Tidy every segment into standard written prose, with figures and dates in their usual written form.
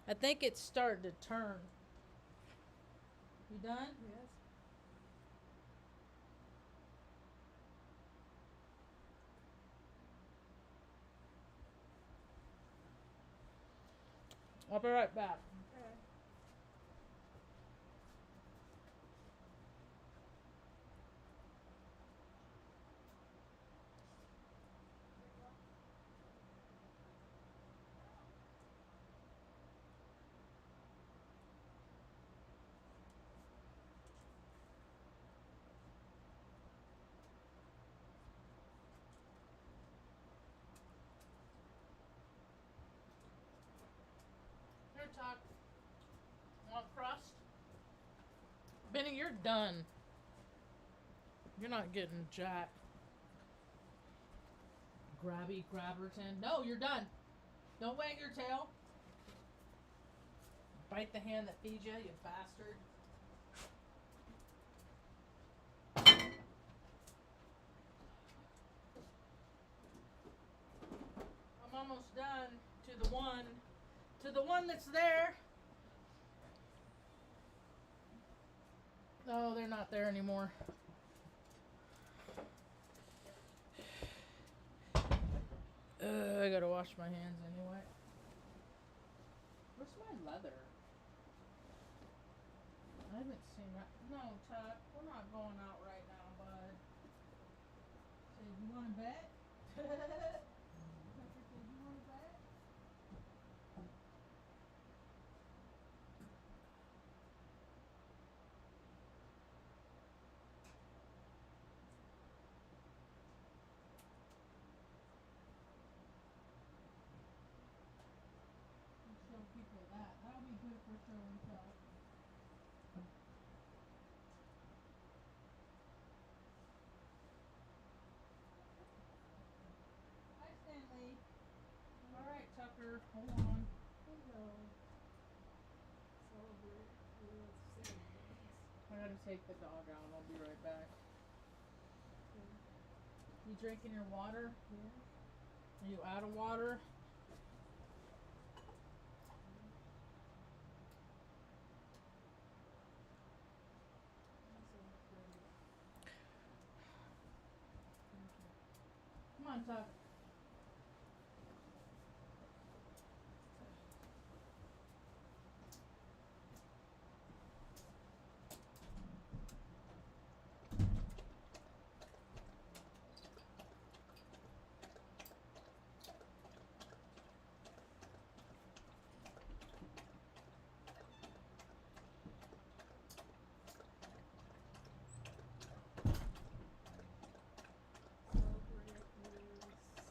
I think it's starting to turn. You done? Yes. I'll be right back. Okay. Here, Tuck. Want crust? Benny, you're done. You're not getting jack. Grabby Grabberton. No, you're done. Don't wag your tail. Bite the hand that feeds you, you bastard. I'm almost done to the one that's there. No, they're not there anymore. I gotta wash my hands anyway. Where's my leather? I haven't seen that. No, Tuck, we're not going out right now, bud. Say, you want to bet? Tucker said, you want to bet? Show people that. That'll be good for show and tell. Hi, Stanley. All right, Tucker, hold on. Hello. Celebrate. I gotta take the dog out. I'll be right back. Okay. You drinking your water? Yeah. Are you out of water? Come on, Tuck. Celebrate is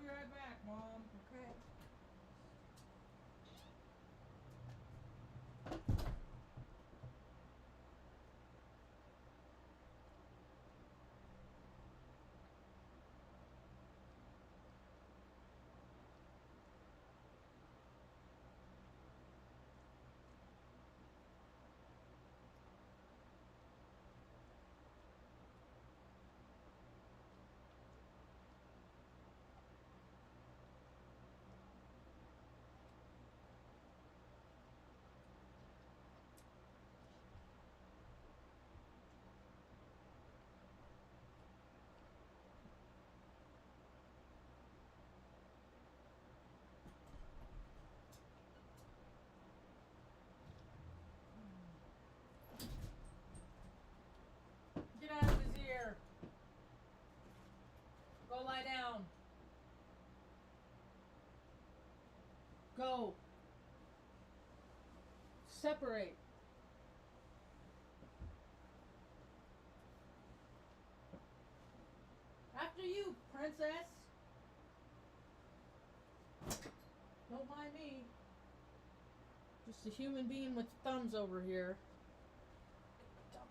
right back, Mom. Okay. Get out of his ear. Go lie down. Go. Separate. After you, princess. Don't mind me. Just a human being with thumbs over here. Dumbass.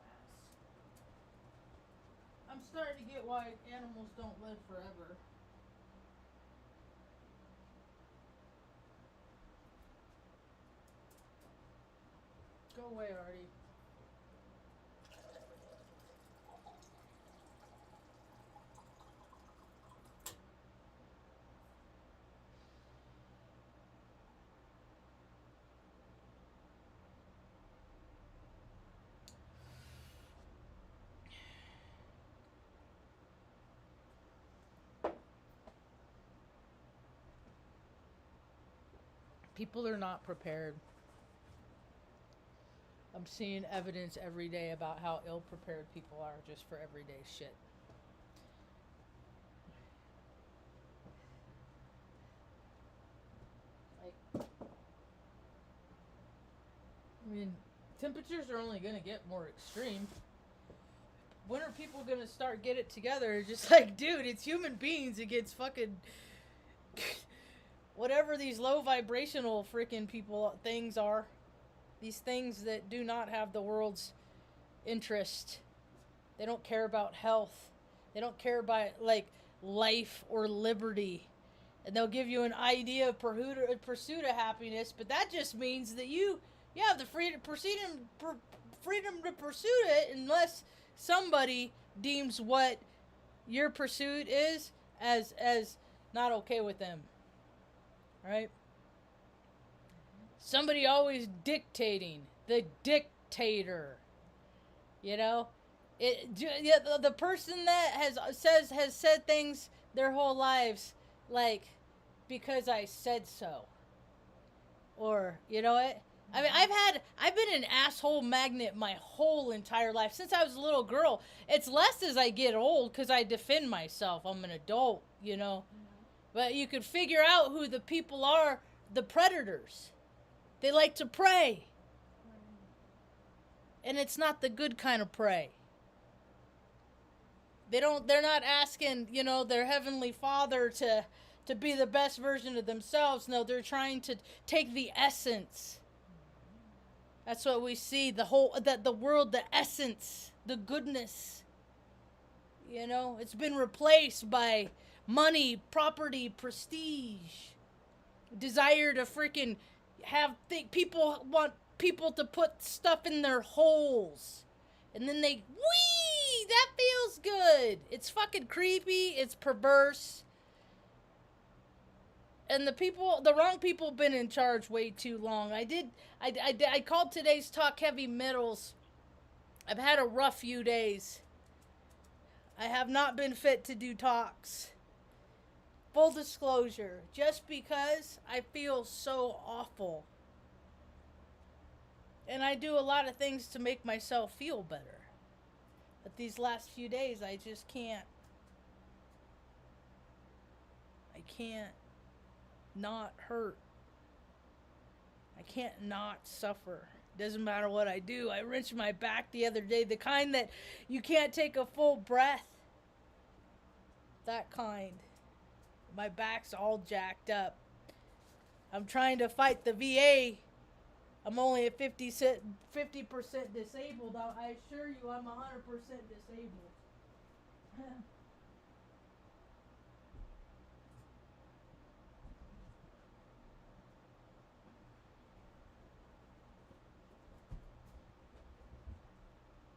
I'm starting to get why animals don't live forever. Go away, Artie. People are not prepared. I'm seeing evidence every day about how ill prepared people are just for everyday shit. Like, I mean, temperatures are only going to get more extreme. When are people going to start get it together? Just like, dude, it's human beings against fucking whatever these low vibrational freaking people things are. These things that do not have the world's interest. They don't care about health. They don't care about, like, life or liberty. And they'll give you an idea of pursuit of happiness, but that just means that you have the freedom to pursue it unless somebody deems what your pursuit is as not okay with them. Right? Somebody always dictating. The dictator. You know? The person that has said things their whole lives like, because I said so. Or, you know what? I mean, I've been an asshole magnet my whole entire life. Since I was a little girl. It's less as I get old because I defend myself. I'm an adult, you know? But you could figure out who the people are, the predators. They like to prey. And it's not the good kind of prey. They're not asking, you know, their heavenly father to be the best version of themselves. No, they're trying to take the essence. That's what we see, the world, the essence, the goodness. You know, it's been replaced by money, property, prestige. Desire to freaking people want people to put stuff in their holes. And then they, whee, that feels good. It's fucking creepy. It's perverse. And the wrong people been in charge way too long. I called today's talk heavy metals. I've had a rough few days. I have not been fit to do talks. Full disclosure, just because I feel so awful. And I do a lot of things to make myself feel better. But these last few days, I just can't. I can't not hurt. I can't not suffer. Doesn't matter what I do. I wrenched my back the other day. The kind that you can't take a full breath. That kind. My back's all jacked up. I'm trying to fight the VA. I'm only at 50% disabled. I assure you I'm 100% disabled.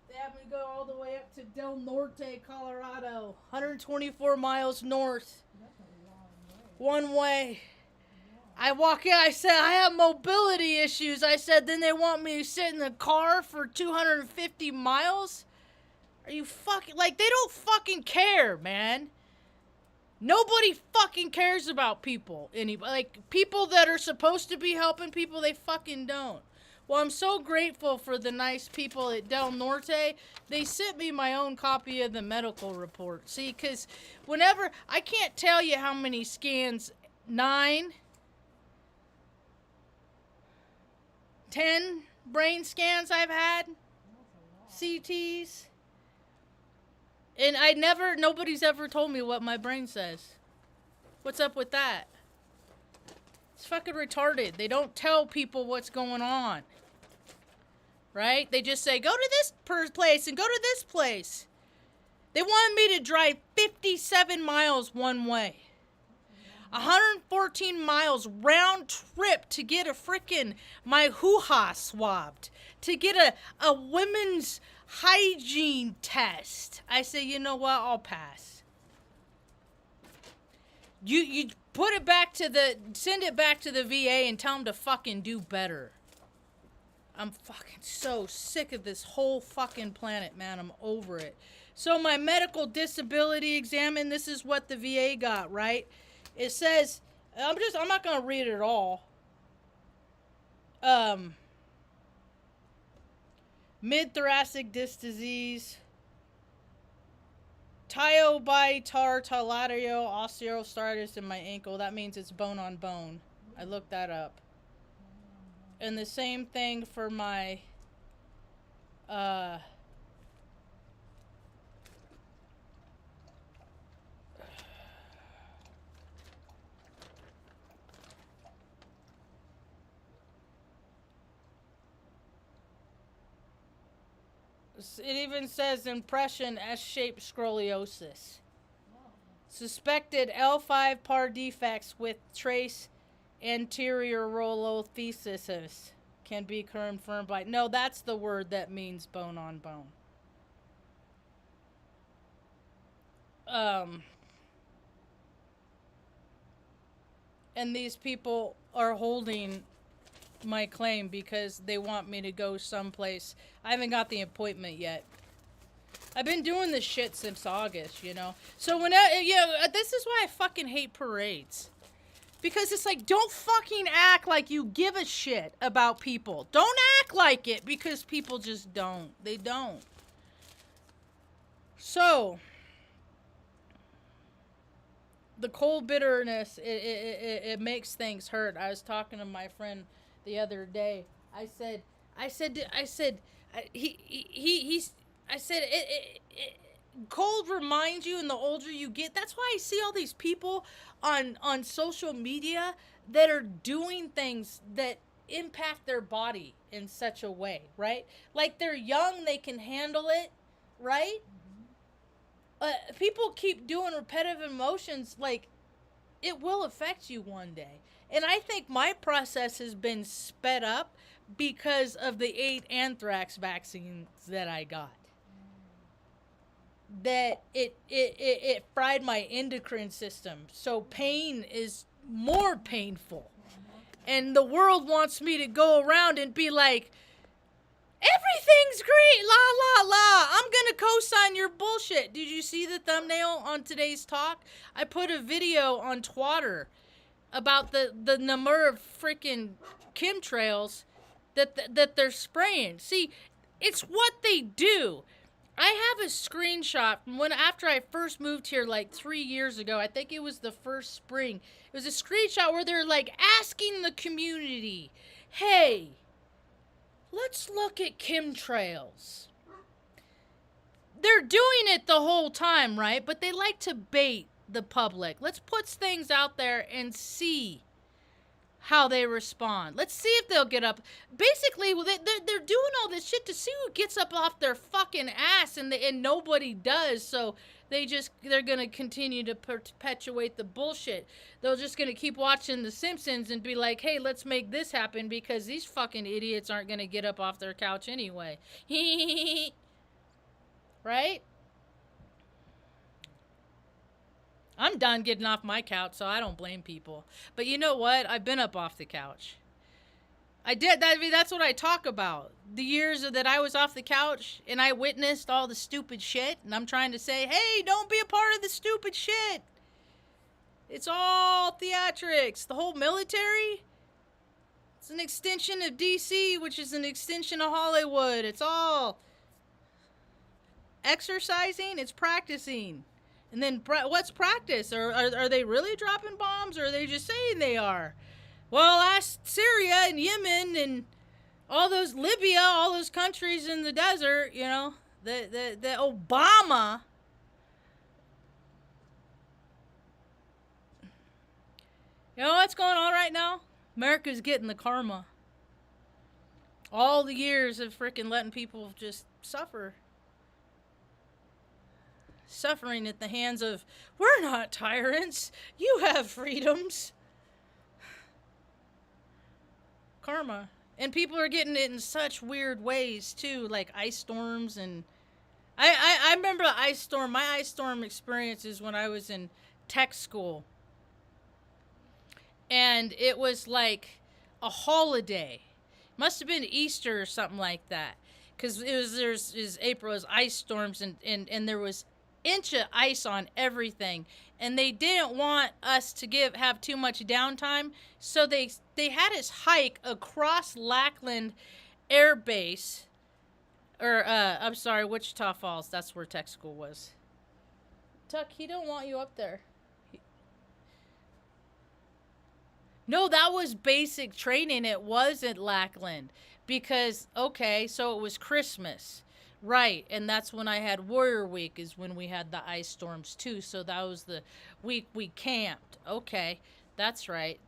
They have me go all the way up to Del Norte, Colorado. 124 miles north. That's a long way. One way. I walk in, I said, I have mobility issues. I said, then they want me to sit in the car for 250 miles? Are you fucking, like, they don't fucking care, man. Nobody fucking cares about people. Like, people that are supposed to be helping people, they fucking don't. Well, I'm so grateful for the nice people at Del Norte. They sent me my own copy of the medical report. See, because whenever, I can't tell you how many scans, 9, 10 brain scans I've had, CTs. And nobody's ever told me what my brain says. What's up with that? It's fucking retarded. They don't tell people what's going on. Right? They just say, go to this place and go to this place. They wanted me to drive 57 miles one way. 114 miles round trip to get my hoo-ha swabbed. To get a women's hygiene test. I say, you know what? I'll pass. You send it back to the VA and tell them to fucking do better. I'm fucking so sick of this whole fucking planet, man. I'm over it. So my medical disability exam, and this is what the VA got, right? It says, I'm not going to read it all. Mid-thoracic disc disease, tiobitartalario osteoarthritis in my ankle. That means it's bone on bone. I looked that up. And the same thing for my it even says impression S-shaped scoliosis. Suspected L5 par defects with trace anterior rolothesis can be confirmed by... No, that's the word that means bone on bone. And these people are holding my claim because they want me to go someplace. I haven't got the appointment yet. I've been doing this shit since August, you know. So this is why I fucking hate parades. Because it's like, don't fucking act like you give a shit about people. Don't act like it, because people just don't. They don't. So, the cold bitterness, it makes things hurt. I was talking to my friend the other day. Cold reminds you, and the older you get, that's why I see all these people on social media that are doing things that impact their body in such a way, right? Like, they're young, they can handle it, right? People keep doing repetitive emotions, like, it will affect you one day. And I think my process has been sped up because of the 8 anthrax vaccines that I got. That it fried my endocrine system. So pain is more painful. And the world wants me to go around and be like, everything's great, la la la. I'm gonna co-sign your bullshit. Did you see the thumbnail on today's talk? I put a video on Twitter about the number of freaking chemtrails that they're spraying. See, it's what they do. I have a screenshot from after I first moved here like 3 years ago. I think it was the first spring. It was a screenshot where they're like asking the community, hey, let's look at chemtrails. They're doing it the whole time, right? But they like to bait the public. Let's put things out there and see how they respond. Let's see if they'll get up. Basically, they're doing all this shit to see who gets up off their fucking ass, and nobody does. So they're gonna continue to perpetuate the bullshit. They're just gonna keep watching The Simpsons and be like, hey, let's make this happen because these fucking idiots aren't gonna get up off their couch anyway. Right? I'm done getting off my couch, so I don't blame people. But you know what? I've been up off the couch. I did. I mean, that's what I talk about. The years that I was off the couch and I witnessed all the stupid shit. And I'm trying to say, hey, don't be a part of the stupid shit. It's all theatrics. The whole military, it's an extension of DC, which is an extension of Hollywood. It's all exercising. It's practicing. And then what's practice? Are they really dropping bombs, or are they just saying they are? Well, ask Syria and Yemen and all those, Libya, all those countries in the desert, you know, the Obama. You know what's going on right now? America's getting the karma. All the years of freaking letting people just suffer. Suffering at the hands of, we're not tyrants, you have freedoms. Karma. And people are getting it in such weird ways too, like ice storms. And I remember the ice storm. My ice storm experiences when I was in tech school, and it was like a holiday. Must have been Easter or something like that, because there's April, it was ice storms, and there was inch of ice on everything, and they didn't want us to have too much downtime, so they had us hike across Lackland Air Base, or I'm sorry, Wichita Falls. That's where tech school was. Tuck, he don't want you up there. No, that was basic training. It wasn't Lackland, because okay, so it was Christmas. Right, and that's when I had Warrior Week, is when we had the ice storms too. So that was the week we camped. Okay, that's right.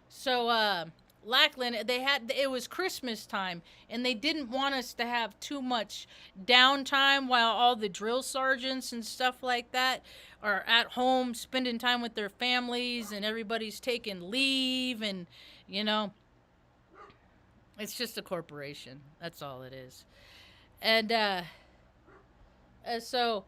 So Lackland, it was Christmas time, and they didn't want us to have too much downtime while all the drill sergeants and stuff like that are at home spending time with their families, and everybody's taking leave, and you know, it's just a corporation. That's all it is. And so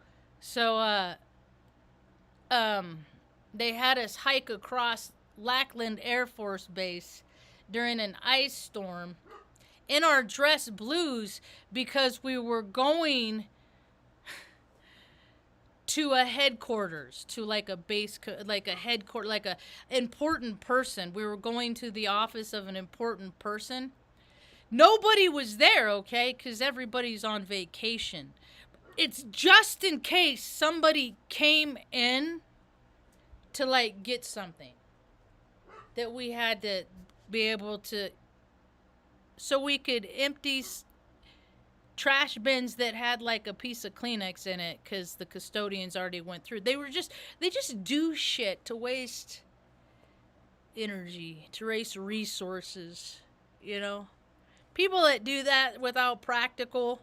they had us hike across Lackland Air Force Base during an ice storm in our dress blues, because we were going to a headquarters, to like a base, like a headquarters, like a important person. We were going to the office of an important person. Nobody was there, okay, because everybody's on vacation. It's just in case somebody came in to, like, get something that we had to be able to, so we could empty trash bins that had, like, a piece of Kleenex in it, because the custodians already went through. They just do shit to waste energy, to waste resources, you know? People that do that without without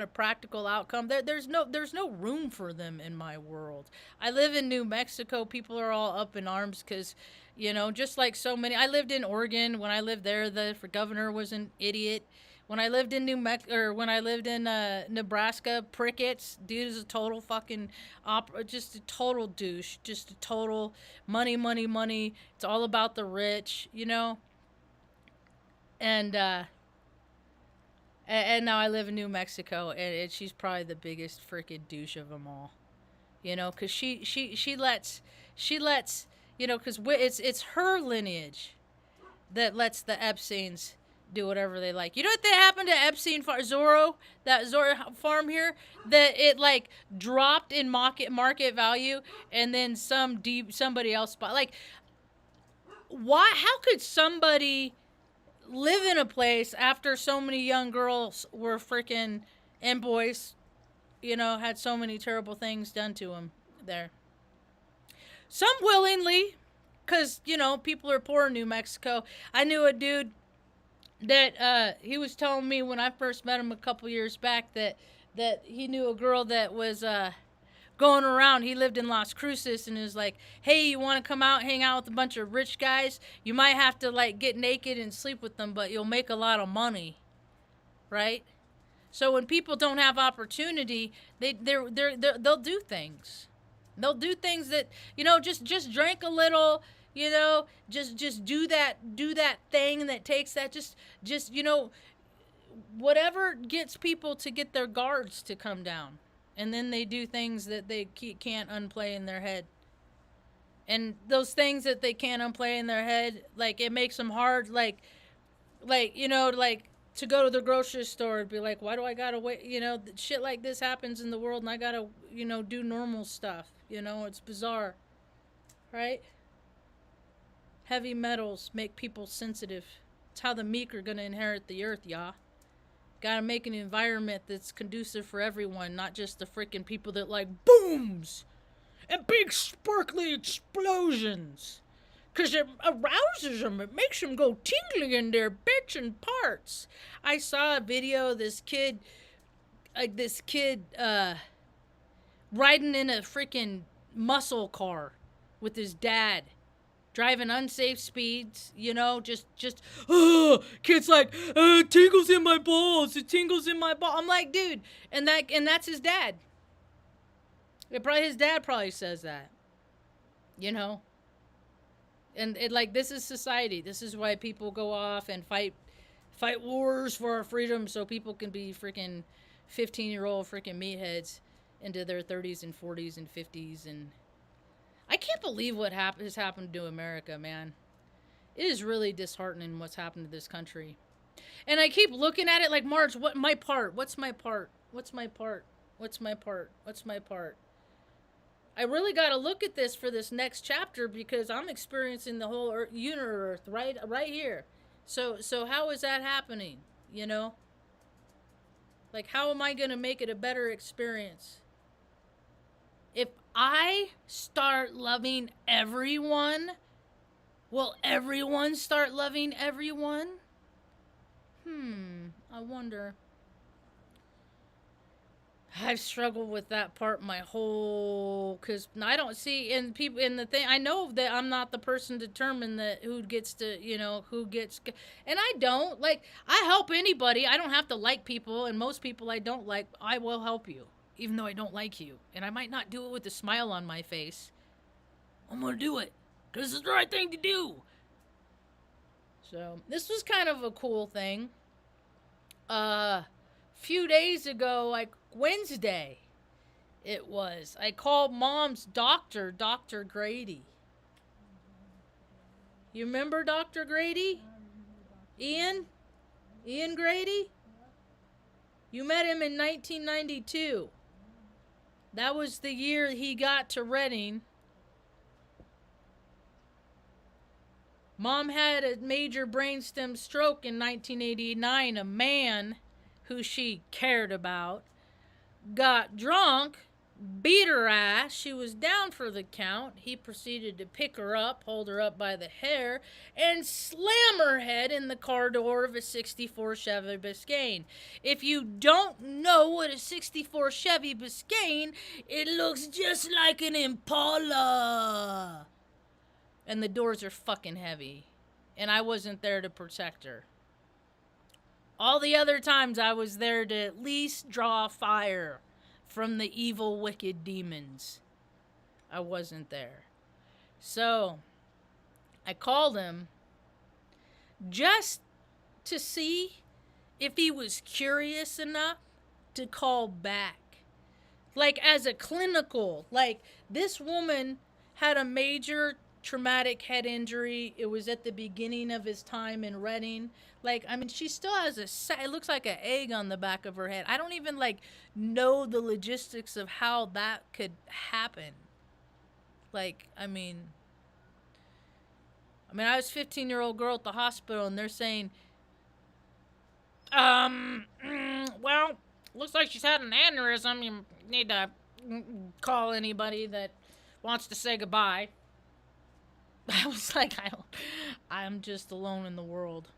a practical outcome, there's no room for them in my world. I live in New Mexico. People are all up in arms because, just like so many. I lived in Oregon. When I lived there, the governor was an idiot. When I lived in Nebraska, Prickett's dude is a total fucking just a total douche, just a total money. It's all about the rich, And now I live in New Mexico, and she's probably the biggest freaking douche of them all, because she lets, because it's her lineage that lets the Epsteins do whatever they like. You know what happened to Epstein Zorro farm here? That it like dropped in market value, and then somebody else bought. Like, why? How could somebody live in a place after so many young girls were freaking, and boys, had so many terrible things done to them? there. Some willingly, because, you know, people are poor in New Mexico. I knew a dude that he was telling me when I first met him a couple years back that he knew a girl that was going around. He lived in Las Cruces and is like, hey, you want to come out, hang out with a bunch of rich guys? You might have to like get naked and sleep with them, but you'll make a lot of money, right? So when people don't have opportunity, they'll do things. They'll do things that, you know, just drink a little, you know, just do that thing that takes that, just you know, whatever gets people to get their guards to come down. And then they do things that they can't unplay in their head. And those things that they can't unplay in their head, like, it makes them hard, like, you know, like, to go to the grocery store and be like, why do I gotta wait? You know, shit like this happens in the world and I gotta, you know, do normal stuff. You know, it's bizarre. Right? Heavy metals make people sensitive. It's how the meek are gonna inherit the earth, y'all. Gotta make an environment that's conducive for everyone, not just the freaking people that like booms and big sparkly explosions. Because it arouses them. It makes them go tingling in their bits and parts. I saw a video of this kid riding in a freaking muscle car with his dad. Driving unsafe speeds, you know, just, kid's like, it tingles in my balls. It tingles in my balls. I'm like, dude, and that's his dad. His dad probably says that, you know. And it, like, this is society. This is why people go off and fight wars for our freedom, so people can be freaking 15-year-old freaking meatheads into their 30s and 40s and 50s. And I can't believe what has happened to America, man. It is really disheartening what's happened to this country. And I keep looking at it like, Marge, what's my part? What's my part? What's my part? What's my part? What's my part? I really got to look at this for this next chapter because I'm experiencing the whole universe right here. So how is that happening? You know? Like, how am I going to make it a better experience? If I start loving everyone, will everyone start loving everyone? I wonder. I've struggled with that part my whole, because I don't see in people in the thing. I know that I'm not the person to determine that who gets to, you know, and I don't like. I help anybody. I don't have to like people, and most people I don't like. I will help you, even though I don't like you, and I might not do it with a smile on my face. I'm gonna do it because it's the right thing to do. So this was kind of a cool thing. Few days ago, like Wednesday, it was. I called Mom's doctor, Dr. Grady. You remember Dr. Grady? Ian Grady? You met him in 1992. That was the year he got to Redding. Mom had a major brainstem stroke in 1989. A man who she cared about got drunk, beat her ass. She was down for the count. He proceeded to pick her up, hold her up by the hair, and slam her head in the car door of a 64 Chevy Biscayne. If you don't know what a 64 Chevy Biscayne, it looks just like an Impala. And the doors are fucking heavy. And I wasn't there to protect her. All the other times I was there to at least draw fire from the evil, wicked demons. I wasn't there. So, I called him just to see if he was curious enough to call back. Like, as a clinical, like, this woman had a major traumatic head injury. It was at the beginning of his time in Redding. Like, I mean, she still has it looks like an egg on the back of her head. I don't even, like, know the logistics of how that could happen. Like, I mean, I was a 15-year-old girl at the hospital, and they're saying, well, looks like she's had an aneurysm. You need to call anybody that wants to say goodbye. I was like, I'm just alone in the world,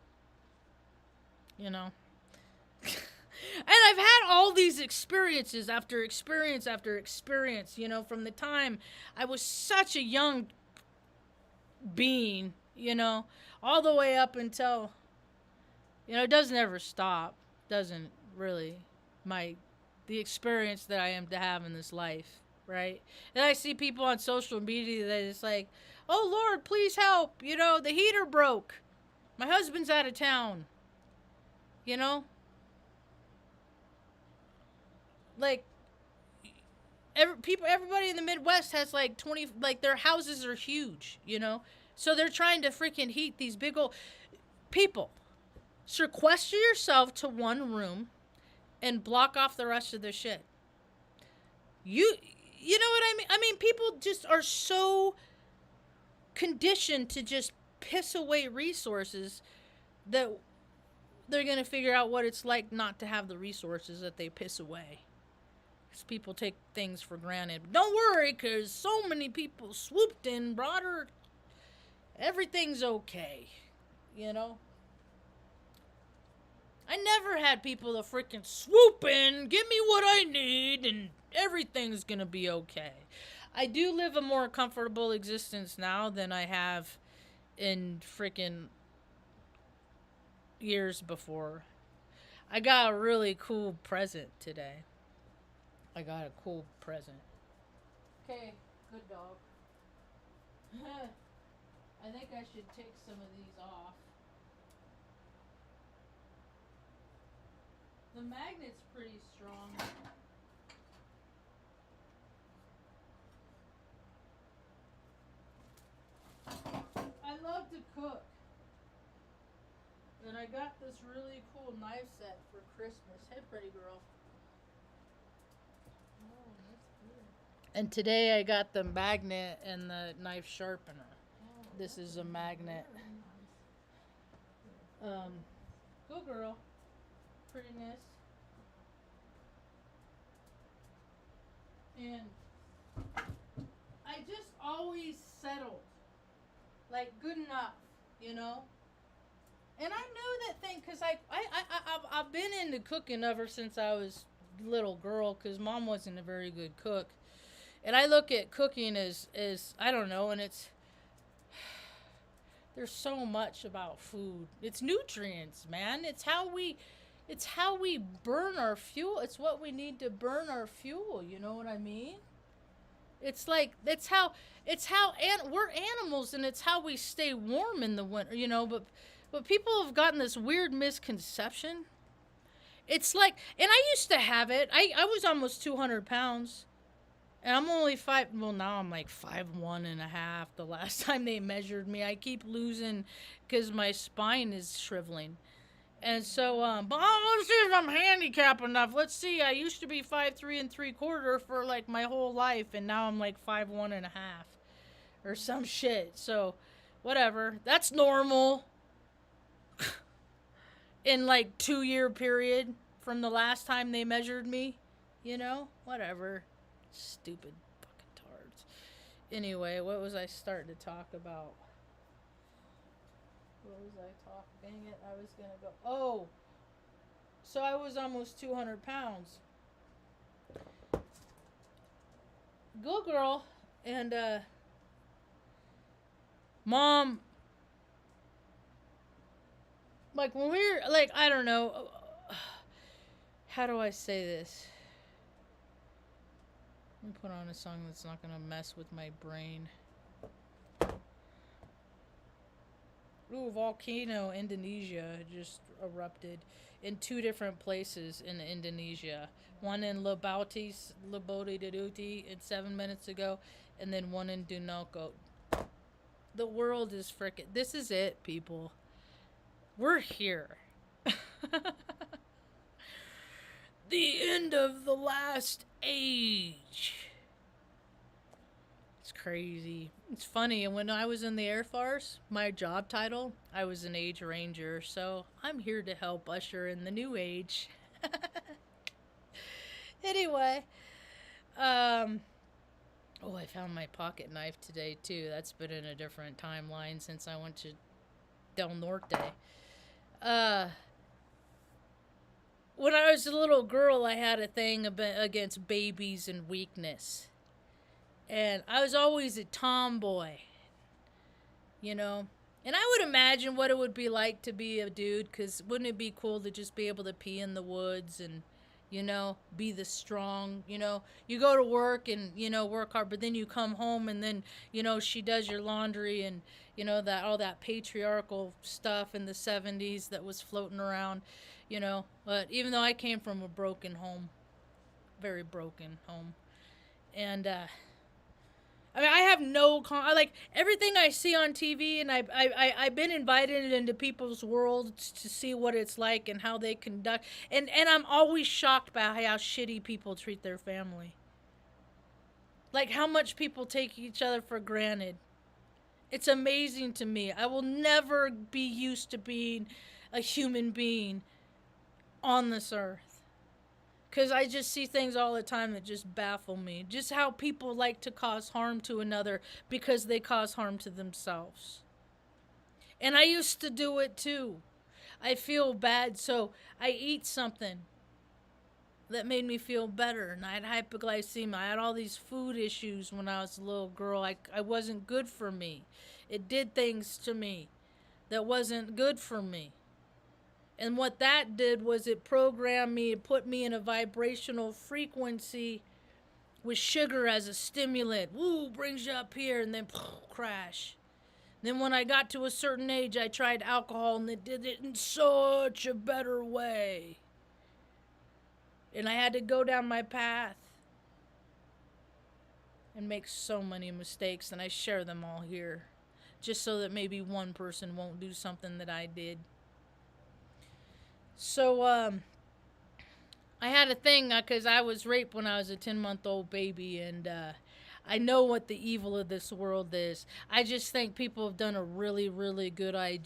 you know. And I've had all these experiences after experience after experience, you know, from the time I was such a young being, you know, all the way up until, you know, it doesn't ever stop. Doesn't really. The experience that I am to have in this life, right? And I see people on social media that is like, oh Lord, please help, you know, the heater broke. My husband's out of town. You know? Like, everybody in the Midwest has like 20, like their houses are huge, you know? So they're trying to freaking heat these big old people. Sequester yourself to one room and block off the rest of the shit. You know what I mean? I mean, people just are so conditioned to just piss away resources that they're going to figure out what it's like not to have the resources that they piss away. Because people take things for granted. But don't worry, because so many people swooped in, brought her. Everything's okay. You know? I never had people to freaking swoop in, give me what I need, and everything's gonna be okay. I do live a more comfortable existence now than I have in freaking years before. I got a really cool present today. I got a cool present. Okay, good dog. I think I should take some of these off. The magnet's pretty strong. I love to cook. And I got this really cool knife set for Christmas. Hey, pretty girl. Oh, that's good. And today I got the magnet and the knife sharpener. Oh, This is a magnet. very nice. Good girl. Prettiness. And I just always settled. Like, good enough, you know? And I knew that thing because I've been into cooking ever since I was a little girl because mom wasn't a very good cook. And I look at cooking as I don't know, and there's so much about food. It's nutrients, man. It's how we burn our fuel. It's what we need to burn our fuel, you know what I mean? It's like we're animals, and it's how we stay warm in the winter, you know, but people have gotten this weird misconception. It's like, and I used to have it. I was almost 200 pounds. And I'm only now I'm like 5'1.5". The last time they measured me, I keep losing because my spine is shriveling. And so, but let's see if I'm handicapped enough. Let's see, I used to be 5'3 3/4" for like my whole life, and now I'm like 5'1.5" or some shit. So, whatever. That's normal. In like 2-year period from the last time they measured me, you know, whatever. Stupid fucking tards. Anyway, what was I starting to talk about? What was I talking? Dang it, I was gonna go. Oh, so I was almost 200 pounds. Good girl. And, mom, like, when we're, like, I don't know, how do I say this? Let me put on a song that's not gonna mess with my brain. Ooh, volcano, Indonesia just erupted in 2 different places in Indonesia. One in Labauti in 7 minutes ago, and then one in Dunoko. The world is frickin'. This is it, people. We're here. The end of the last age. It's crazy. It's funny. And when I was in the Air Force, my job title, I was an age ranger. So I'm here to help usher in the new age. Anyway, Um, oh, I found my pocket knife today too. That's been in a different timeline since I went to Del Norte. Uh, when I was a little girl, I had a thing against babies and weakness. And I was always a tomboy, you know? And I would imagine what it would be like to be a dude, because wouldn't it be cool to just be able to pee in the woods and, be the strong, You go to work and, work hard, but then you come home and then, she does your laundry and, that all that patriarchal stuff in the 70s that was floating around, But even though I came from a broken home, very broken home, and, I mean, I have no like everything I see on TV, and I've been invited into people's worlds to see what it's like and how they conduct, and I'm always shocked by how shitty people treat their family. Like how much people take each other for granted. It's amazing to me. I will never be used to being a human being on this earth. Because I just see things all the time that just baffle me. Just how people like to cause harm to another because they cause harm to themselves. And I used to do it too. I feel bad, so I eat something that made me feel better. And I had hypoglycemia. I had all these food issues when I was a little girl. I wasn't good for me. It did things to me that wasn't good for me. And what that did was it programmed me, it put me in a vibrational frequency with sugar as a stimulant. Woo, brings you up here, and then crash. Then when I got to a certain age, I tried alcohol, and it did it in such a better way. And I had to go down my path and make so many mistakes, and I share them all here, just so that maybe one person won't do something that I did. So, I had a thing because I was raped when I was a 10-month-old baby, and I know what the evil of this world is. I just think people have done a really, really good a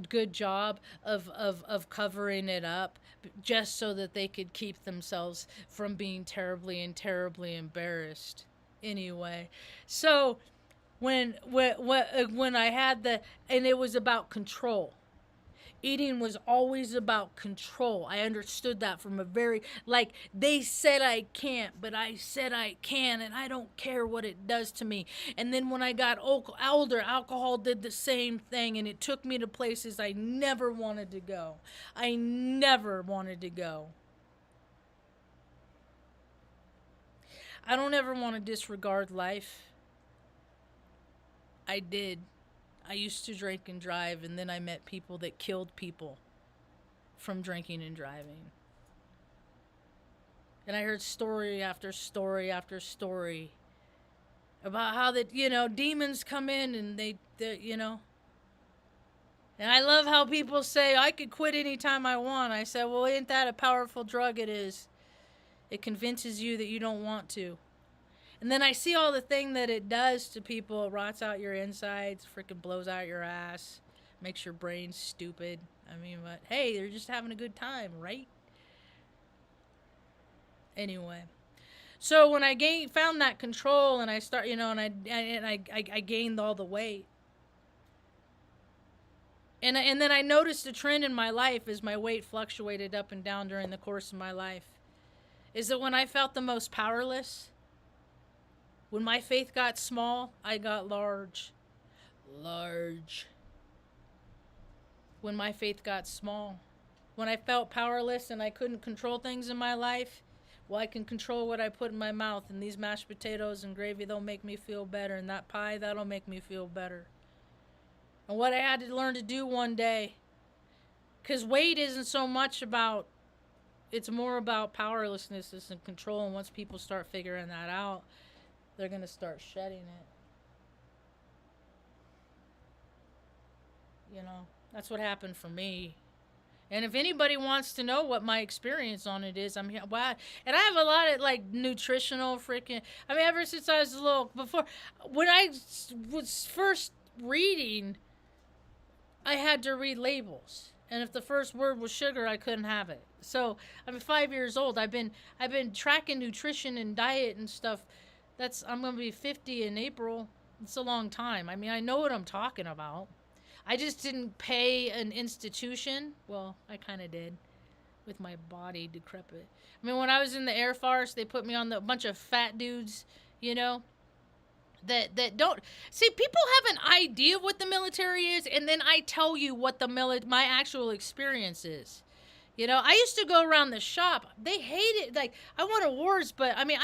good job of covering it up just so that they could keep themselves from being terribly and terribly embarrassed. Anyway, so when I had and it was about control. Eating was always about control. I understood that from a very, like, they said I can't, but I said I can, and I don't care what it does to me. And then when I got older, alcohol did the same thing, and it took me to places I never wanted to go. I never wanted to go. I don't ever want to disregard life. I did. I used to drink and drive, and then I met people that killed people from drinking and driving. And I heard story after story after story about how that, demons come in and they. And I love how people say, I could quit anytime I want. I said, well, ain't that a powerful drug? It is. It convinces you that you don't want to. And then I see all the thing that it does to people. It rots out your insides, freaking blows out your ass, makes your brain stupid. I mean, but hey, they're just having a good time, right? Anyway, so when I found that control, and I start, and I gained all the weight. And then I noticed a trend in my life as my weight fluctuated up and down during the course of my life. Is that when I felt the most powerless, when my faith got small, I got large. Large. When my faith got small. When I felt powerless and I couldn't control things in my life, well, I can control what I put in my mouth. And these mashed potatoes and gravy, they'll make me feel better. And that pie, that'll make me feel better. And what I had to learn to do one day, because weight isn't so much about, it's more about powerlessness and control. And once people start figuring that out, they're going to start shedding it. That's what happened for me. And if anybody wants to know what my experience on it is, I'm here. Wow. And I have a lot of, like, nutritional freaking, ever since I was a little, when I was first reading, I had to read labels. And if the first word was sugar, I couldn't have it. So I'm 5 years old. I've been tracking nutrition and diet and stuff. I'm gonna be 50 in April. It's a long time. I mean, I know what I'm talking about. I just didn't pay an institution. Well, I kind of did with my body decrepit. I mean, when I was in the Air Force, they put me on the bunch of fat dudes, you know, that don't see. People have an idea of what the military is, and then I tell you what my actual experience is. You know, I used to go around the shop. They hate it. Like, I won awards, but I mean,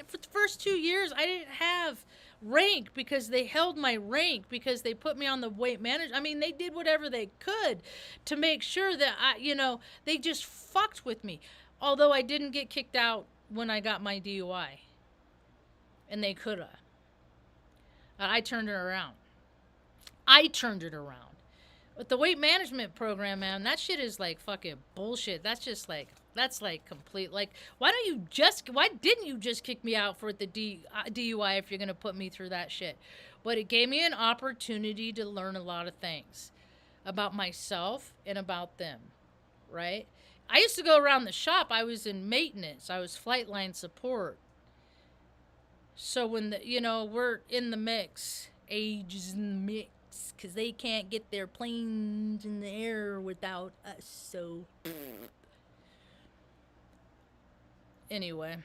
for the first 2 years, I didn't have rank because they held my rank because they put me on the weight management. I mean, they did whatever they could to make sure that they just fucked with me. Although I didn't get kicked out when I got my DUI. And they coulda. I turned it around. But the weight management program, man, that shit is like fucking bullshit. That's like complete. Like, why didn't you just kick me out for the DUI if you're going to put me through that shit? But it gave me an opportunity to learn a lot of things about myself and about them, right? I used to go around the shop. I was in maintenance. I was flight line support. So when we're in the mix, age is in the mix, because they can't get their planes in the air without us, so anyway.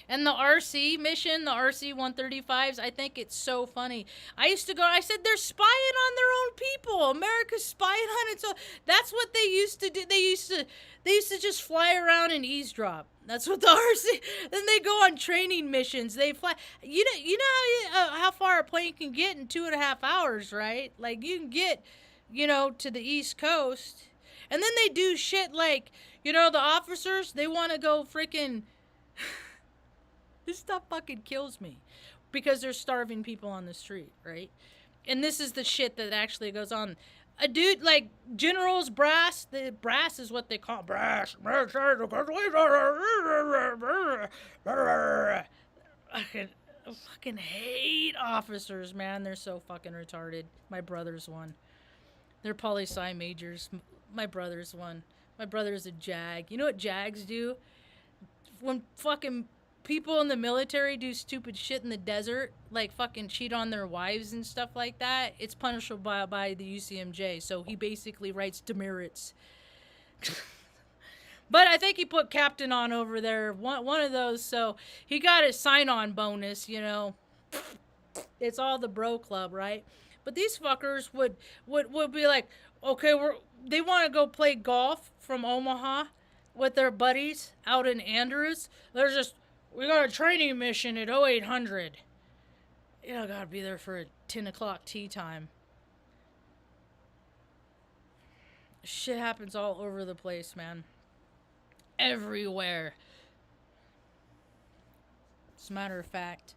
And the RC mission, the RC 135s, I think it's so funny. I said they're spying on their own people. America's spying on it. So that's what they used to do. They used to just fly around and eavesdrop. That's what the RC. Then they go on training missions. They fly. You know how far a plane can get in 2.5 hours, right? Like, you can get, to the East Coast, and then they do shit like, the officers, they want to go freaking. This stuff fucking kills me, because they're starving people on the street, right? And this is the shit that actually goes on. A dude like General's brass, the brass is what they call brass. I fucking hate officers, man. They're so fucking retarded. My brother's one. They're poli-sci majors. My brother's one. My brother's a JAG. You know what JAGs do? When fucking people in the military do stupid shit in the desert, like fucking cheat on their wives and stuff like that, it's punishable by the UCMJ. So he basically writes demerits. But I think he put captain on over there, one of those, so he got his sign-on bonus, It's all the bro club, right? But these fuckers would be like, okay, they want to go play golf from Omaha with their buddies out in Andrews. We got a training mission at 0800. I gotta be there for a 10 o'clock tea time. Shit happens all over the place, man. Everywhere. As a matter of fact.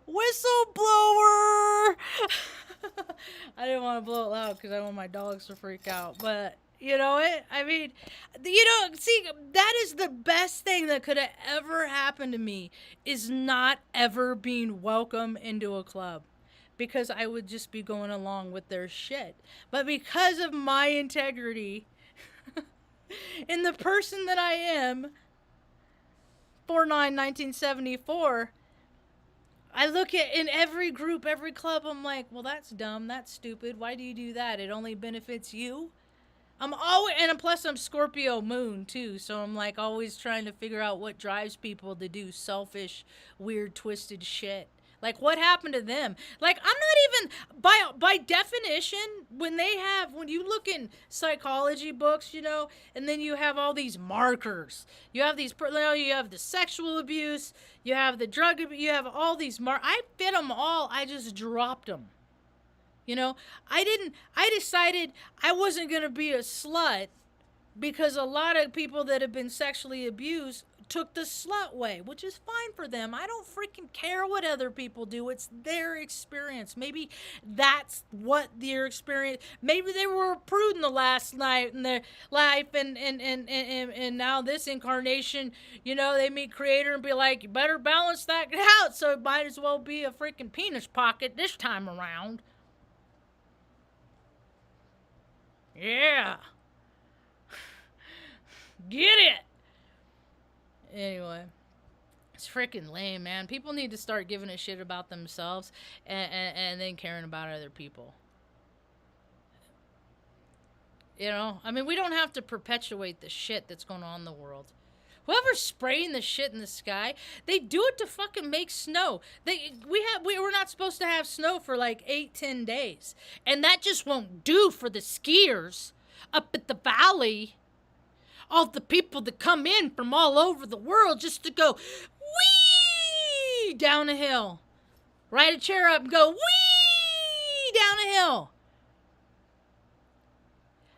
Whistleblower! I didn't want to blow it loud because I want my dogs to freak out. But, I mean, see, that is the best thing that could have ever happened to me, is not ever being welcome into a club. Because I would just be going along with their shit. But because of my integrity and the person that I am, 4/9/1974, I look at in every group, every club, I'm like, well, that's dumb, that's stupid. Why do you do that? It only benefits you. Plus I'm Scorpio moon too, so I'm like always trying to figure out what drives people to do selfish, weird, twisted shit. Like, what happened to them? Like, I'm not even, by definition, when you look in psychology books, and then you have all these markers. You have you have the sexual abuse, you have the drug abuse, you have all these I fit them all, I just dropped them. I decided I wasn't going to be a slut, because a lot of people that have been sexually abused took the slut way, which is fine for them. I don't freaking care what other people do. It's their experience. Maybe that's what their experience. Maybe they were a prude in the last night in their life, and now this incarnation, they meet Creator and be like, you better balance that out. So it might as well be a freaking penis pocket this time around. Yeah. Get it. Anyway, it's freaking lame, man. People need to start giving a shit about themselves and then caring about other people. We don't have to perpetuate the shit that's going on in the world. Whoever's spraying the shit in the sky, they do it to fucking make snow. We're not supposed to have snow for like 8-10 days. And that just won't do for the skiers up at the valley. All the people that come in from all over the world just to go whee down a hill. Ride a chair up and go whee down a hill.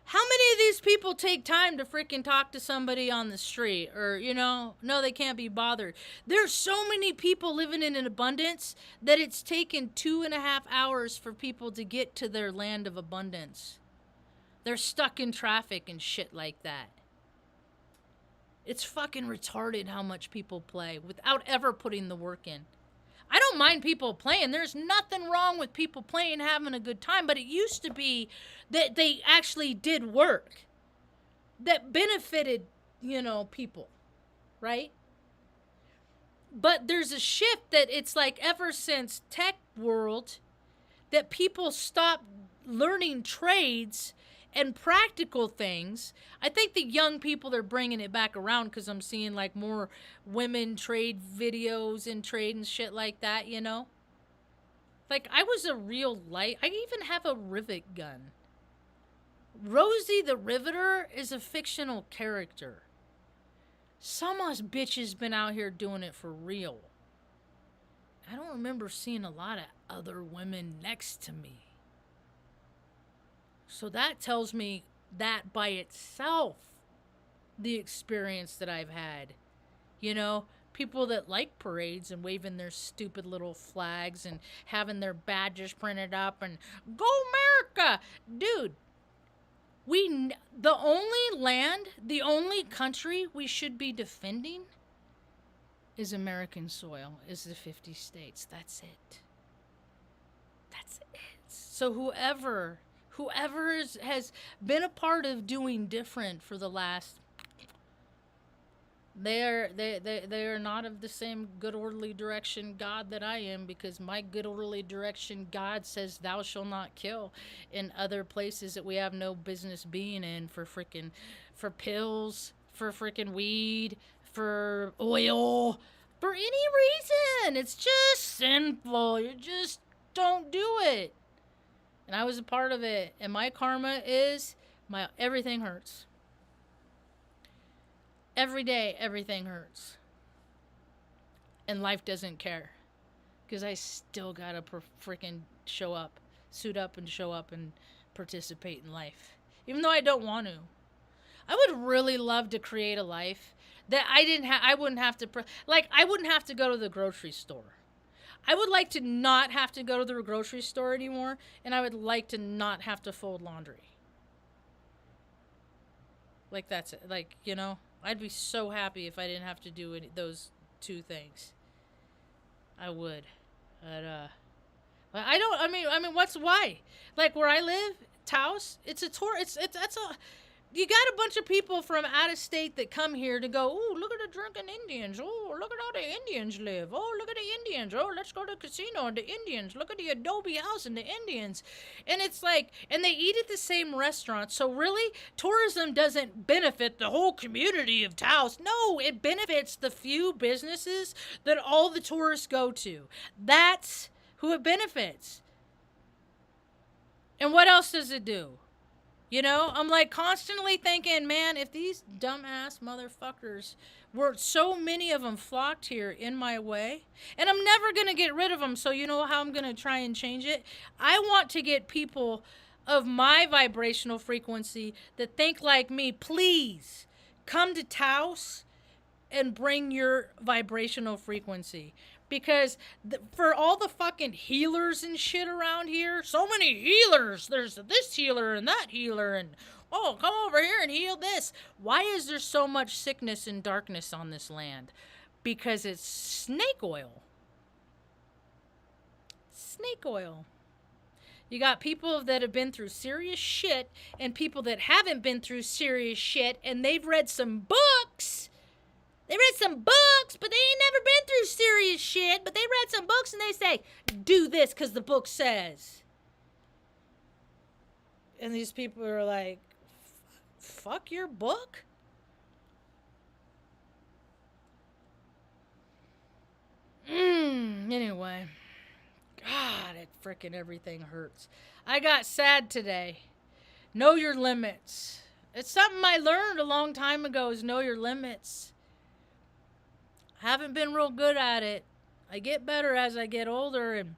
How many of these people take time to freaking talk to somebody on the street? Or, no, they can't be bothered. There's so many people living in an abundance that it's taken 2.5 hours for people to get to their land of abundance. They're stuck in traffic and shit like that. It's fucking retarded how much people play without ever putting the work in. I don't mind people playing. There's nothing wrong with people playing, having a good time. But it used to be that they actually did work that benefited, people, right? But there's a shift that it's like ever since tech world that people stopped learning trades and practical things. I think the young people are bringing it back around because I'm seeing like more women trade videos and trade and shit like that, Like I was a real light. I even have a rivet gun. Rosie the Riveter is a fictional character. Some of us bitches been out here doing it for real. I don't remember seeing a lot of other women next to me. So that tells me that by itself, the experience that I've had, people that like parades and waving their stupid little flags and having their badges printed up and go America. Dude, the only country we should be defending is American soil, is the 50 states. That's it. That's it. So whoever has been a part of doing different for the last, they are not of the same good orderly direction God that I am, because my good orderly direction God says thou shalt not kill in other places that we have no business being in, for pills, for freaking weed, for oil, for any reason. It's just sinful. You just don't do it. And I was a part of it. And my karma is everything hurts. Every day, everything hurts. And life doesn't care. Because I still gotta freaking suit up and show up and participate in life. Even though I don't want to. I would really love to create a life that I wouldn't have to, I wouldn't have to go to the grocery store. I would like to not have to go to the grocery store anymore, and I would like to not have to fold laundry. Like, that's it. Like, I'd be so happy if I didn't have to do those two things. I would. But, why? Like, where I live, Taos, it's a tour, you got a bunch of people from out of state that come here to go, oh, look at the drunken Indians. Oh, look at how the Indians live. Oh, look at the Indians. Oh, let's go to the casino and the Indians. Look at the adobe house and the Indians. And it's like, and they eat at the same restaurant. So really, tourism doesn't benefit the whole community of Taos. No, it benefits the few businesses that all the tourists go to. That's who it benefits. And what else does it do? I'm like constantly thinking, man, if these dumbass motherfuckers were, so many of them flocked here in my way, and I'm never going to get rid of them. So you know how I'm going to try and change it? I want to get people of my vibrational frequency that think like me. Please come to Taos and bring your vibrational frequency. Because for all the fucking healers and shit around here, so many healers. There's this healer and that healer, and oh, come over here and heal this. Why is there so much sickness and darkness on this land? Because it's snake oil. Snake oil. You got people that have been through serious shit and people that haven't been through serious shit, and they've read some books. They read some books, but they ain't never been through serious shit. But they read some books and they say, do this because the book says. And these people are like, fuck your book? Anyway. God, it frickin' everything hurts. I got sad today. Know your limits. It's something I learned a long time ago, is know your limits. Haven't been real good at it. I get better as I get older, and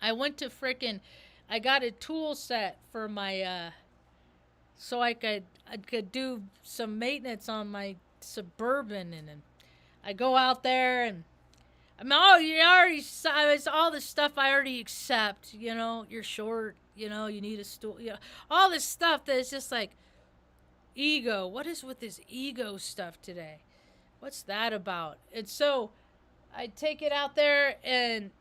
I went to I got a tool set for my, so I could do some maintenance on my Suburban, and I go out there, and I'm, oh, you already, it's all the stuff I already accept, you know, you're short, you know, you need a stool, you know, all this stuff that is just like ego. What is with this ego stuff today? What's that about? And so I take it out there and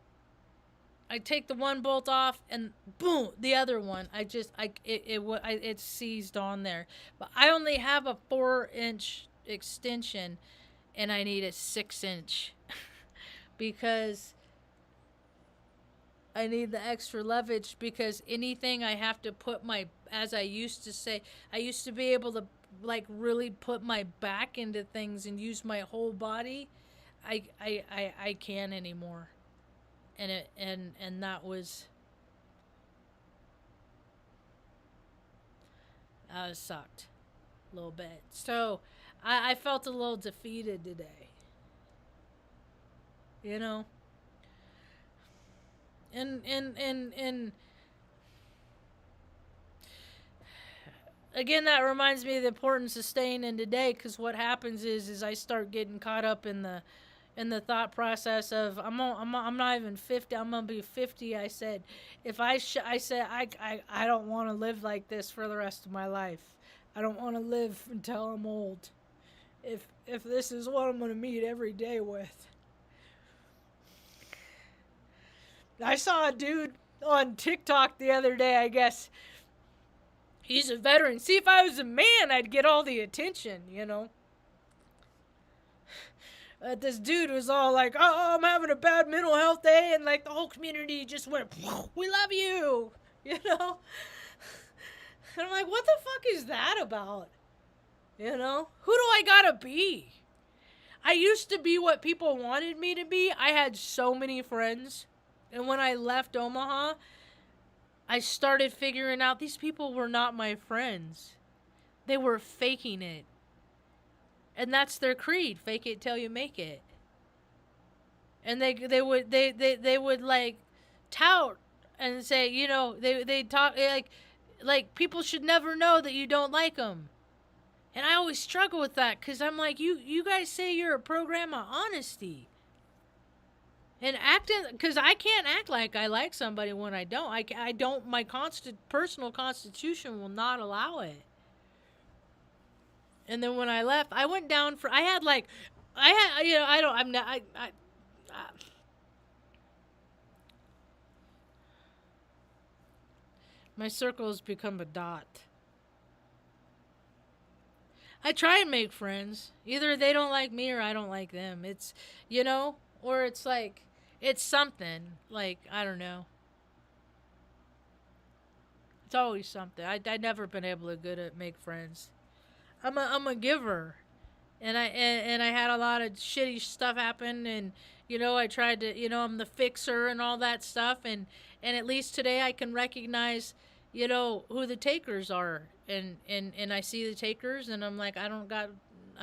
I take the one bolt off and boom, the other one. It's seized on there. But I only have a 4-inch extension and I need a 6-inch because I need the extra leverage, because anything I have to put as I used to say, I used to be able to like really put my back into things and use my whole body. I can't anymore. And that sucked a little bit. So I felt a little defeated today. You know? And again, that reminds me of the importance of staying in today, because what happens is I start getting caught up in the thought process of I'm not even 50. I'm gonna be 50. I said I don't want to live like this for the rest of my life. I don't want to live until I'm old. If this is what I'm gonna meet every day with. I saw a dude on TikTok the other day. I guess he's a veteran. See, if I was a man, I'd get all the attention, you know. This dude was all like, oh, I'm having a bad mental health day, and like the whole community just went, we love you, you know. And I'm like, what the fuck is that about? You know, who do I gotta be? I used to be what people wanted me to be. I had so many friends, and when I left Omaha, I started figuring out these people were not my friends. They were faking it. And that's their creed. Fake it till you make it. And they would like tout and say, you know, they talk like people should never know that you don't like them. And I always struggle with that, because I'm like, you guys say you're a program of honesty. And acting, because I can't act like I like somebody when I don't. I don't, my personal constitution will not allow it. And then when I left, I went down for, my circle has become a dot. I try and make friends. Either they don't like me or I don't like them. It's, you know, or it's like, it's something. Like, I don't know. It's always something. I've never been able to good at make friends. I'm a giver. And I had a lot of shitty stuff happen, and you know, I tried to, you know, I'm the fixer and all that stuff, and at least today I can recognize, you know, who the takers are, and I see the takers, and I'm like, I don't got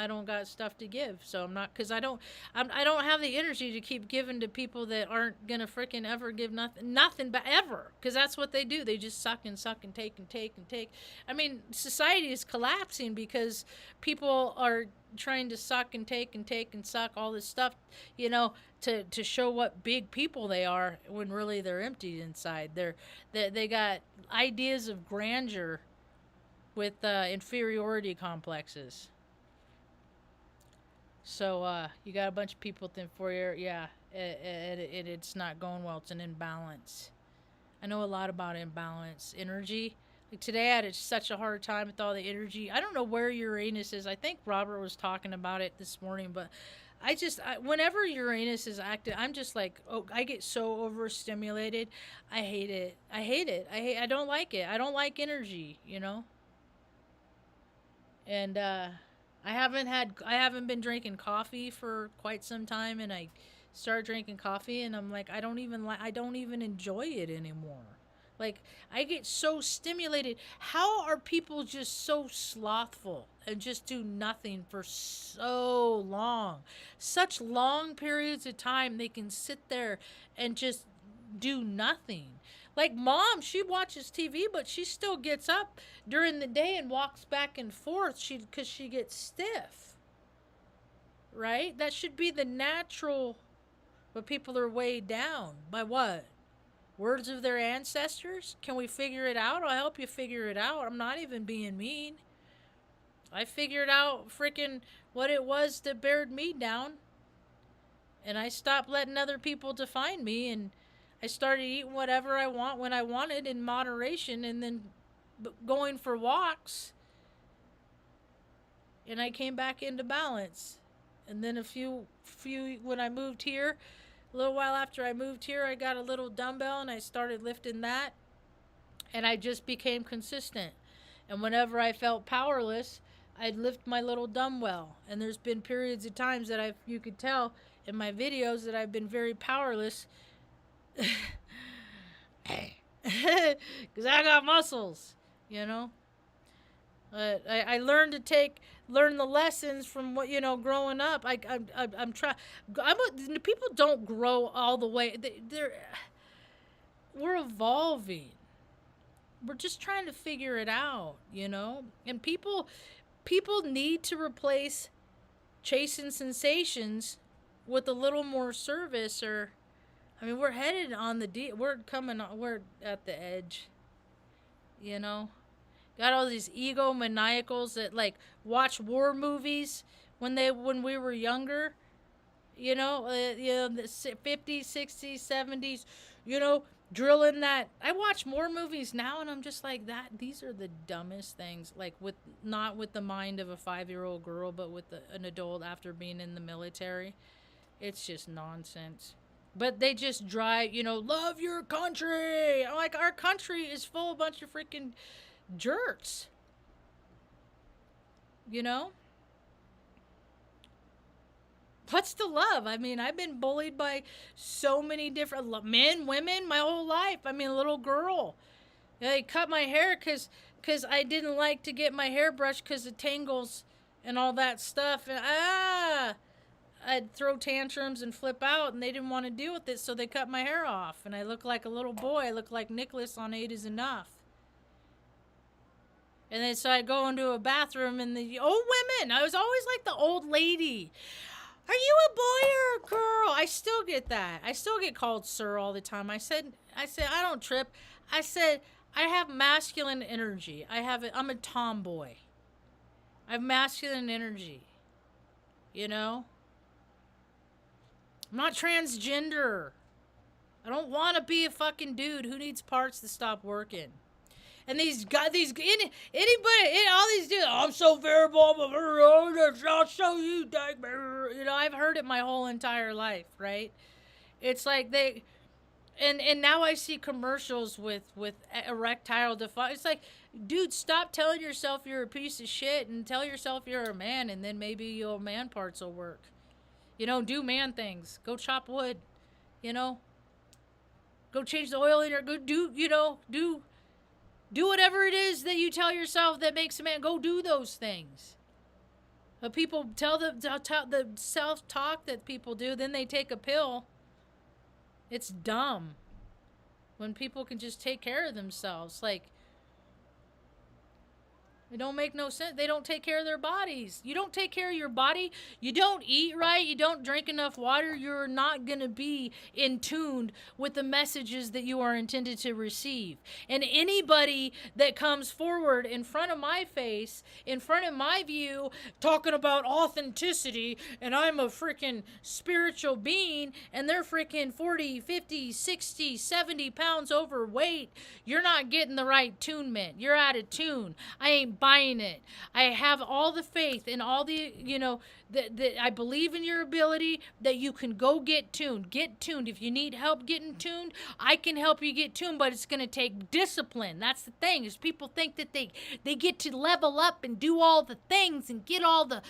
don't got stuff to give. So I'm not, cuz I don't have the energy to keep giving to people that aren't going to freaking ever give nothing but ever, cuz that's what they do. They just suck and suck and take and take and take. I mean, society is collapsing because people are trying to suck and take and take and suck all this stuff, to show what big people they are, when really they're empty inside. They got ideas of grandeur with inferiority complexes. So you got a bunch of people with inferior, yeah, it's not going well. It's an imbalance. I know a lot about imbalance energy. Like today, I had such a hard time with all the energy. I don't know where Uranus is. I think Robert was talking about it this morning, but whenever Uranus is active, I'm just like, oh, I get so overstimulated. I hate it. I don't like it. I don't like energy. And I haven't been drinking coffee for quite some time, and I started drinking coffee, and I'm like, I don't even enjoy it anymore. Like, I get so stimulated. How are people just so slothful and just do nothing for so long? Such long periods of time they can sit there and just do nothing. Like mom, she watches TV, but she still gets up during the day and walks back and forth because she gets stiff. Right? That should be the natural, but people are weighed down by what? Words of their ancestors? Can we figure it out? I'll help you figure it out. I'm not even being mean. I figured out freaking what it was that bared me down. And I stopped letting other people define me, and I started eating whatever I want when I wanted in moderation, and then going for walks. And I came back into balance. And then a few when I moved here, a little while after I moved here, I got a little dumbbell and I started lifting that. And I just became consistent. And whenever I felt powerless, I'd lift my little dumbbell. And there's been periods of times that you could tell in my videos that I've been very powerless. Because I got muscles, But I learned to learn the lessons from what, growing up. I'm trying. People don't grow all the way. We're evolving. We're just trying to figure it out, And people need to replace chasing sensations with a little more service, or, I mean, we're headed on we're at the edge, Got all these egomaniacals that like watch war movies when we were younger, the 50s, 60s, 70s, drilling that. I watch more movies now, and I'm just like, these are the dumbest things. Like, not with the mind of a 5-year-old girl, but with an adult after being in the military. It's just nonsense. But they just drive, love your country. I'm like, our country is full of a bunch of freaking jerks. What's the love? I mean, I've been bullied by so many different men, women, my whole life. I mean, a little girl. They cut my hair because I didn't like to get my hair brushed because of tangles and all that stuff. And I'd throw tantrums and flip out, and they didn't want to deal with it, so they cut my hair off. And I look like a little boy. I look like Nicholas on 8 is Enough. And then so I go into a bathroom, and the old women, I was always like the old lady. Are you a boy or a girl? I still get that. I still get called sir all the time. I said, I don't trip. I said, I have masculine energy. I'm a tomboy. I have masculine energy. I'm not transgender. I don't want to be a fucking dude who needs parts to stop working. And anybody, all these dudes, I'm so variable, I'll show you, I've heard it my whole entire life, right? It's like and now I see commercials with erectile dysfunction. It's like, dude, stop telling yourself you're a piece of shit and tell yourself you're a man, and then maybe your man parts will work. Do man things. Go chop wood, Go change the oil in your, go do whatever it is that you tell yourself that makes a man. Go do those things. But people tell the self-talk that people do, then they take a pill. It's dumb. When people can just take care of themselves. Like, it don't make no sense. They don't take care of their bodies. You don't take care of your body. You don't eat right. You don't drink enough water. You're not going to be in tune with the messages that you are intended to receive. And anybody that comes forward in front of my face, in front of my view, talking about authenticity, and I'm a freaking spiritual being, and they're freaking 40, 50, 60, 70 pounds overweight, you're not getting the right tunement. You're out of tune. I ain't buying it. I have all the faith and all the, that I believe in your ability that you can go get tuned. Get tuned. If you need help getting tuned, I can help you get tuned, but it's going to take discipline. That's the thing, is people think that they get to level up and do all the things and get all the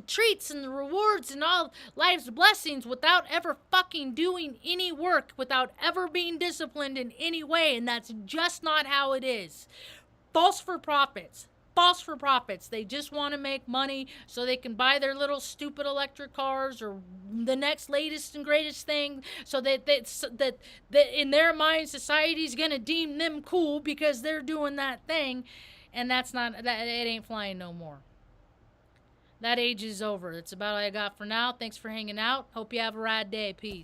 treats and the rewards and all life's blessings without ever fucking doing any work, without ever being disciplined in any way, and that's just not how it is. False for profits. False for profits. They just want to make money so they can buy their little stupid electric cars or the next latest and greatest thing, so that in their mind society's going to deem them cool because they're doing that thing, and that's not that. It ain't flying no more. That age is over. That's about all I got for now. Thanks for hanging out. Hope you have a rad day. Peace.